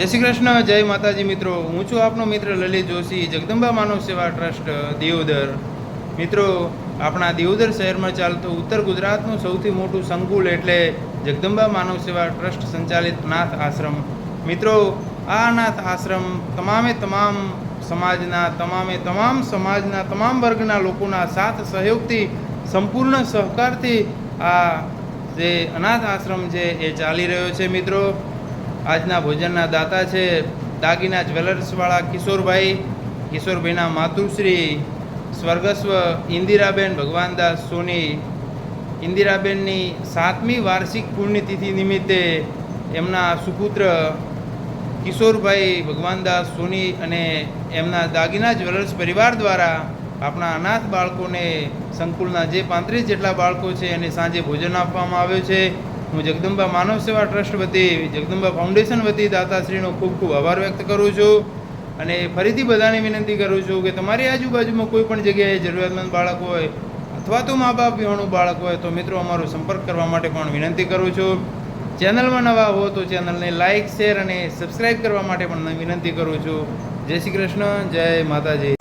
જય શ્રી કૃષ્ણ, જય માતાજી મિત્રો. હું છું આપનો મિત્ર લલિત જોશી, જગદંબા માનવ સેવા ટ્રસ્ટ દિયોદર. મિત્રો, આપણા દિયોદર શહેરમાં ચાલતું ઉત્તર ગુજરાતનું સૌથી મોટું સંકુલ એટલે જગદંબા માનવ સેવા ટ્રસ્ટ સંચાલિત અનાથ આશ્રમ. મિત્રો, આ અનાથ આશ્રમ તમામ સમાજના તમામ વર્ગના લોકોના સાથ સહયોગથી, સંપૂર્ણ સહકારથી આ જે અનાથ આશ્રમ છે એ ચાલી રહ્યો છે. મિત્રો, આજના ભોજનના દાતા છે દાગીના જ્વેલર્સવાળા કિશોરભાઈના માતુશ્રી સ્વર્ગસ્વ ઇન્દિરાબેન ભગવાનદાસ સોની. ઇન્દિરાબેનની 7મી વાર્ષિક પુણ્યતિથિ નિમિત્તે એમના સુપુત્ર કિશોરભાઈ ભગવાનદાસ સોની અને એમના દાગીના જ્વેલર્સ પરિવાર દ્વારા આપણા અનાથ બાળકોને, સંકુલના જે 35 જેટલા બાળકો છે એને સાંજે ભોજન આપવામાં આવ્યો છે. હું જગદંબા માનવ સેવા ટ્રસ્ટ વતી, જગદંબા ફાઉન્ડેશન વતી દાતાશ્રીનો ખૂબ ખૂબ આભાર વ્યક્ત કરું છું. અને ફરીથી બધાને વિનંતી કરું છું કે તમારી આજુબાજુમાં કોઈ પણ જગ્યાએ જરૂરિયાતમંદ બાળક હોય અથવા તો મા બાપ વિહોણું બાળક હોય તો મિત્રો અમારો સંપર્ક કરવા માટે પણ વિનંતી કરું છું. ચેનલમાં નવા હો તો ચેનલને લાઇક, શેર અને સબસ્ક્રાઈબ કરવા માટે પણ વિનંતી કરું છું. જય શ્રી કૃષ્ણ, જય માતાજી.